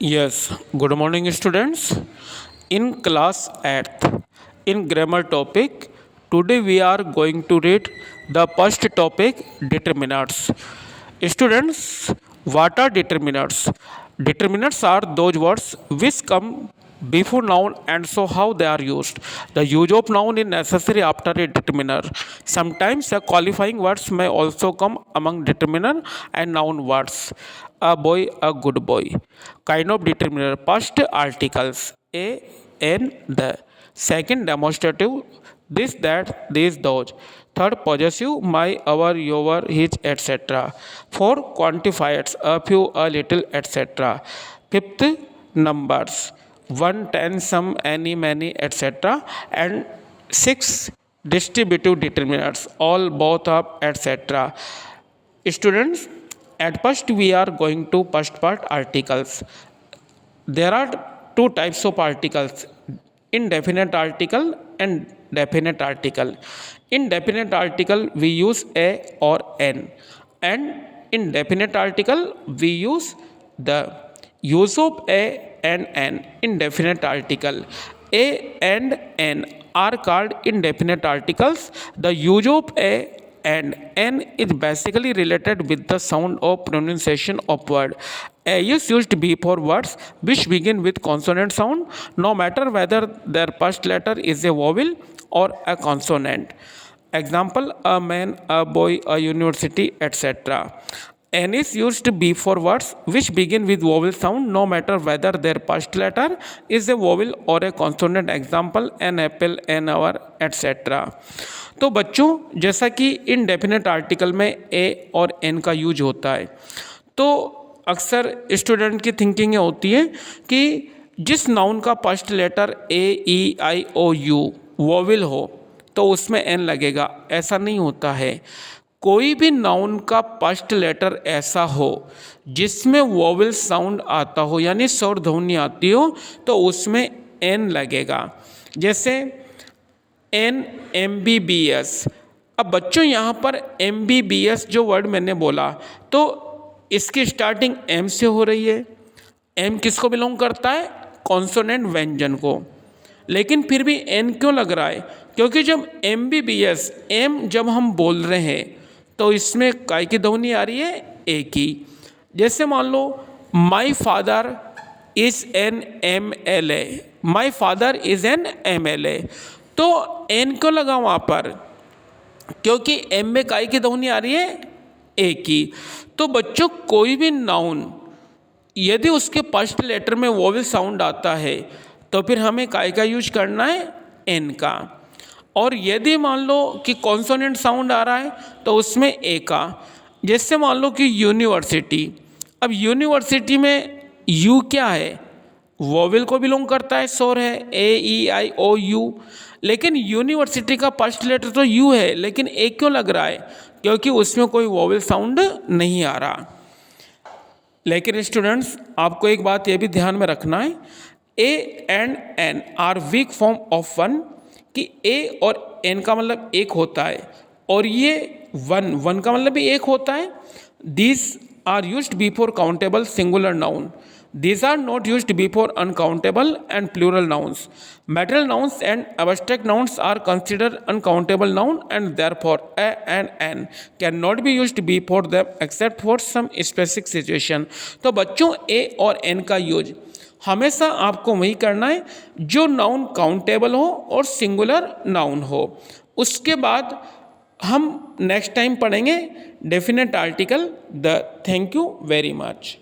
Yes, good morning, students. In class 8th, in grammar topic, today we are going to read the first topic determinants. Students, what are determinants? Determinants are those words which come before noun and show how they are used. The use of noun is necessary after a determiner. Sometimes the qualifying words may also come among determiner and noun words. A boy, a good boy. Kind of determiner. First articles a, n, the. Second demonstrative this, that, these, those. Third possessive my, our, your, his, etc. Four quantifiers a few, a little, etc. Fifth numbers 1, 10, some, any, many, etc. And six distributive determinants all, both of, etc. Students, at first we are going to first part articles. There are two types of articles, indefinite article and definite article. Indefinite article we use a or n, and indefinite article we use the use of a and n. Indefinite article a and n are called indefinite articles. The use of a and n is basically related with the sound of pronunciation of word. A is used before words which begin with consonant sound, no matter whether their first letter is a vowel or a consonant. Example: a man, a boy, a university, etc. N is used before words which begin with vowel sound, no matter whether their first letter is a vowel or a consonant. Example: an apple, an hour, etc. तो बच्चों, जैसा कि indefinite article में ए और N का use होता है, तो अक्सर स्टूडेंट की थिंकिंग ये होती है कि जिस नाउन का first letter A, E, I, O, U vowel हो तो उसमें एन लगेगा. ऐसा नहीं होता है. कोई भी नाउन का फर्स्ट लेटर ऐसा हो जिसमें वोवेल साउंड आता हो, यानी स्वर ध्वनि आती हो, तो उसमें एन लगेगा. जैसे MBBS. अब बच्चों यहाँ पर MBBS जो वर्ड मैंने बोला, तो इसकी स्टार्टिंग M से हो रही है. M किसको बिलोंग करता है? कॉन्सोनेंट व्यंजन को. लेकिन फिर भी N क्यों लग रहा है? क्योंकि जब MBBS M जब हम बोल रहे हैं तो इसमें काय की ध्वनि आ रही है? ए की. जैसे मान लो my father is an MLA. My father is an MLA. तो एन क्यों लगा वहाँ पर? क्योंकि एम में काय की ध्वनि आ रही है? ए की. तो बच्चों, कोई भी नाउन यदि उसके फर्स्ट लेटर में वोवेल साउंड आता है तो फिर हमें काय का यूज करना है? एन का. और यदि मान लो कि कॉन्सोनेंट साउंड आ रहा है तो उसमें ए का. जैसे मान लो कि यूनिवर्सिटी. अब यूनिवर्सिटी में यू क्या है? वोवेल को बिलोंग करता है, स्वर है, ए, ई, आई, ओ, यू. लेकिन यूनिवर्सिटी का फर्स्ट लेटर तो यू है, लेकिन ए क्यों लग रहा है? क्योंकि उसमें कोई वोवेल साउंड नहीं आ रहा. लेकिन स्टूडेंट्स, आपको एक बात ये भी ध्यान में रखना है, a and an are weak form of one. कि ए और एन का मतलब एक होता है और ये वन का मतलब भी एक होता है. These are used before countable singular noun. These are not used before uncountable and plural nouns. Material nouns and abstract nouns are considered uncountable noun, and therefore a and n cannot be used before them except for some specific situation. तो बच्चों, a और n का use हमेशा आपको वही करना है जो नाउन काउंटेबल हो और सिंगुलर नाउन हो. उसके बाद हम नेक्स्ट टाइम पढ़ेंगे definite article the. Thank you very much.